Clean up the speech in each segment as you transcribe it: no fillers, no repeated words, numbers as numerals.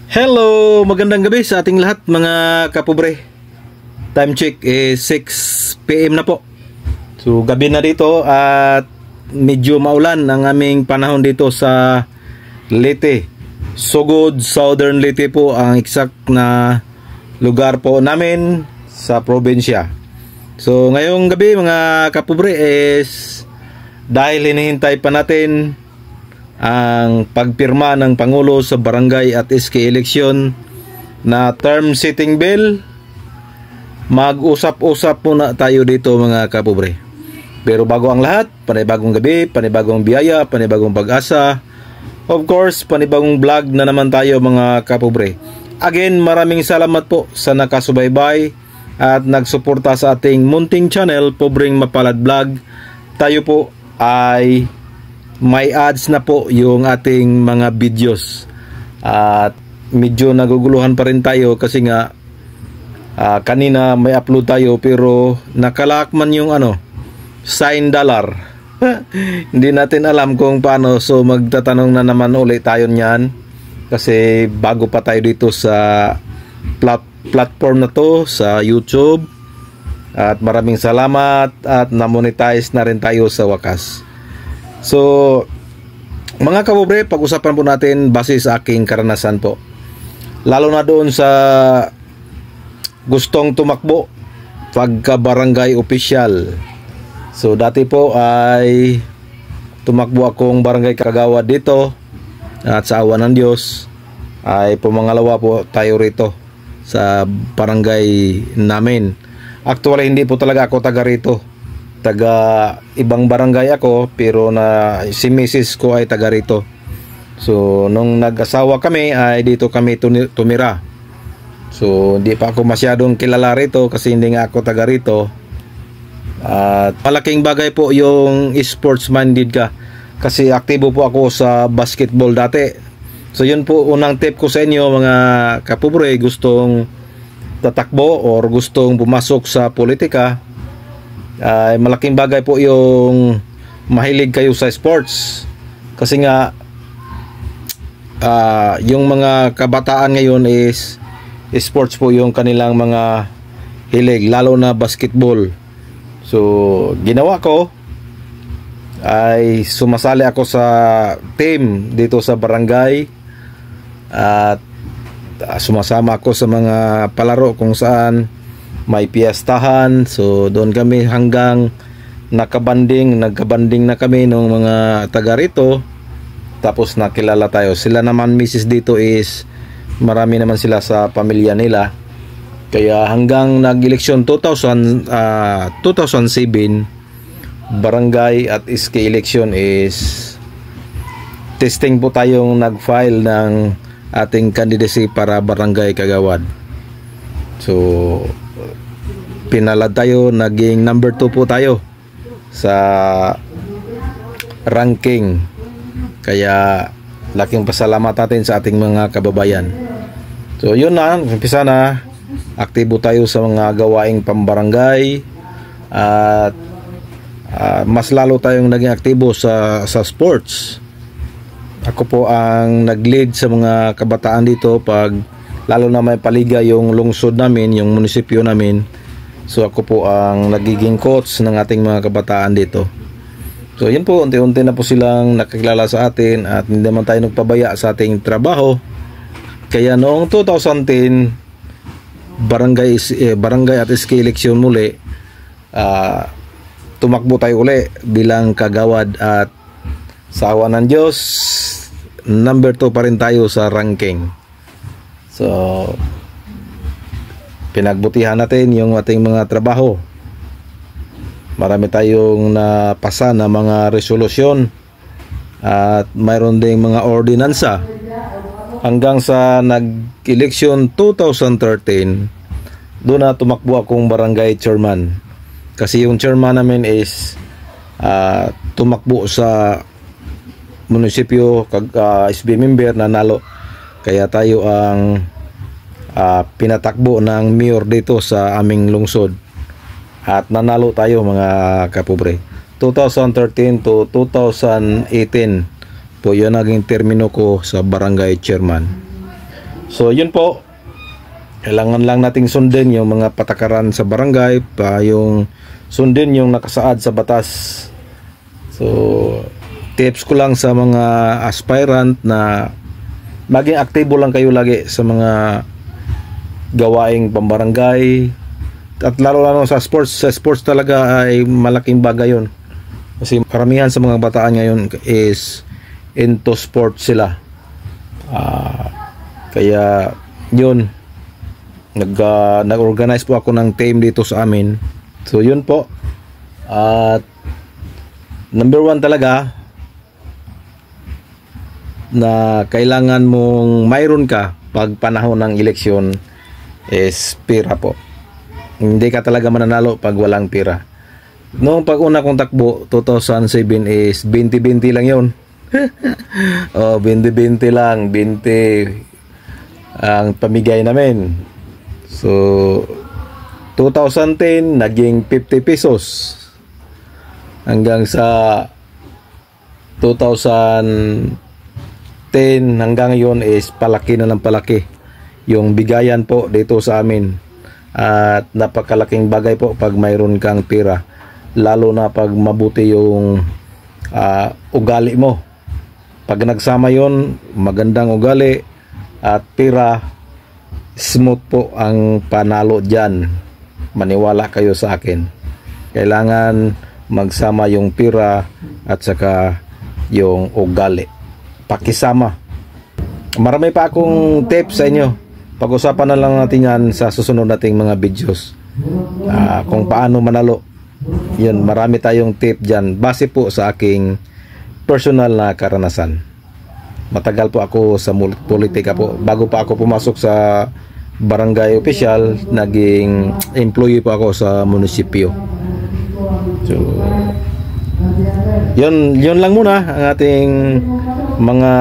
Hello! Magandang gabi sa ating lahat mga kapobre. Time check is 6 PM na po. So gabi na dito at medyo maulan ang aming panahon dito sa Leyte. Sugod, Southern Leyte po ang exact na lugar po namin sa probinsya. So ngayong gabi mga kapobre is dahil hinihintay pa natin ang pagpirma ng Pangulo sa barangay at SK election na term setting bill, mag-usap-usap muna tayo dito mga kapobre. Pero bago ang lahat, panibagong gabi, panibagong biyaya, panibagong pag-asa, of course, panibagong vlog na naman tayo mga kapobre. Again, maraming salamat po sa nakasubaybay at nagsuporta sa ating munting channel, Pobreng Mapalad Vlog. Tayo po ay may ads na po yung ating mga videos at medyo naguguluhan pa rin tayo kasi nga kanina may upload tayo pero nakalakman yung sign dollar. Hindi natin alam kung paano, so magtatanong na naman ulit tayo niyan kasi bago pa tayo dito sa platform na to sa YouTube at maraming salamat at na-monetize na rin tayo sa wakas. So mga kapobre, pag-usapan po natin base sa aking karanasan po, lalo na doon sa gustong tumakbo pagka barangay official. So dati po ay tumakbo akong barangay kagawad dito at sa awa ng Diyos ay pumangalawa po tayo rito sa barangay namin. Actually hindi po talaga ako taga rito, taga ibang barangay ako, pero na si Mrs. ko ay taga rito. So nung nag-asawa kami ay dito kami tumira. So hindi pa ako masyadong kilala rito kasi hindi nga ako taga rito. At malaking bagay po yung sports minded ka kasi aktibo po ako sa basketball dati. So yun po unang tip ko sa inyo mga kapobre, gustong tatakbo or gustong pumasok sa politika, ay malaking bagay po yung mahilig kayo sa sports kasi nga yung mga kabataan ngayon is sports po yung kanilang mga hilig, lalo na basketball. So ginawa ko ay sumasali ako sa team dito sa barangay at sumasama ako sa mga palaro kung saan may piyestahan. So doon kami hanggang nagkabanding na kami ng mga taga rito, tapos nakilala tayo. Sila naman Mrs. dito is marami naman sila sa pamilya nila, kaya hanggang nag-eleksyon 2007 barangay at SK election is testing po tayong nag-file ng ating candidacy para barangay kagawad. So pinalad tayo, naging number 2 po tayo sa ranking, kaya laking pasalamat natin sa ating mga kababayan. So yun na, umpisa na, aktibo tayo sa mga gawaing pambarangay at mas lalo tayong naging aktibo sa sports. Ako po ang nag-lead sa mga kabataan dito pag lalo na may paliga yung lungsod namin, yung munisipyo namin. So ako po ang nagiging coach ng ating mga kabataan dito. So yun po, unti-unti na po silang nakakilala sa atin at hindi naman tayo nagpabaya sa ating trabaho. Kaya noong 2010 barangay at SK election muli, tumakbo tayo uli bilang kagawad at sa awa ng Diyos number 2 pa rin tayo sa ranking. So pinagbutihan natin yung ating mga trabaho. Marami tayong napasa na mga resolusyon at mayroon ding mga ordinansa hanggang sa nag-election 2013. Doon na tumakbo akong barangay chairman kasi yung chairman namin is tumakbo sa munisipyo, SB member, nanalo, kaya tayo ang pinatakbo ng mayor dito sa aming lungsod at nanalo tayo mga kapobre. 2013 to 2018 po yun naging termino ko sa barangay chairman. So yun po, kailangan lang nating sundin yung mga patakaran sa barangay, yung sundin yung nakasaad sa batas. So tips ko lang sa mga aspirant na maging aktibo lang kayo lagi sa mga gawaing pambarangay, at lalo sa sports talaga ay malaking bagay yun, kasi karamihan sa mga bataan ngayon is into sports sila. Kaya yun, nag-organize po ako ng team dito sa amin. So yun po, at number 1 talaga na kailangan mong mayroon ka pag panahon ng eleksyon is pira po. Hindi ka talaga mananalo pag walang pira. Noong pag-una kong takbo 2007 is 20-20 lang yun. 20-20 lang, 20 ang pamigay namin. So 2010 naging 50 pesos hanggang sa 2010 hanggang ngayon is palaki na ng palaki yung bigayan po dito sa amin, at napakalaking bagay po pag mayroon kang pira, lalo na pag mabuti yung ugali mo. Pag nagsama yon, magandang ugali at pira, smooth po ang panalo dyan. Maniwala kayo sa akin, kailangan magsama yung pira at saka yung ugali, pakisama. Marami pa akong tips sa inyo, pag-usapan na lang natin yan sa susunod nating mga videos, kung paano manalo. Yun, marami tayong tip dyan base po sa aking personal na karanasan. Matagal po ako sa politika po. Bago pa ako pumasok sa barangay official, naging employee po ako sa munisipyo. So yun lang muna ang ating mga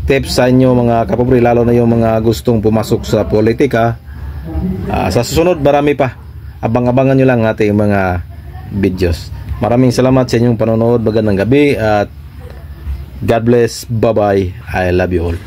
tips sa inyo mga kapobre, lalo na yung mga gustong pumasok sa politika. Sa susunod marami pa, abang-abangan nyo lang ating mga videos. Maraming salamat sa inyong panonood, magandang gabi at God bless, bye bye, I love you all.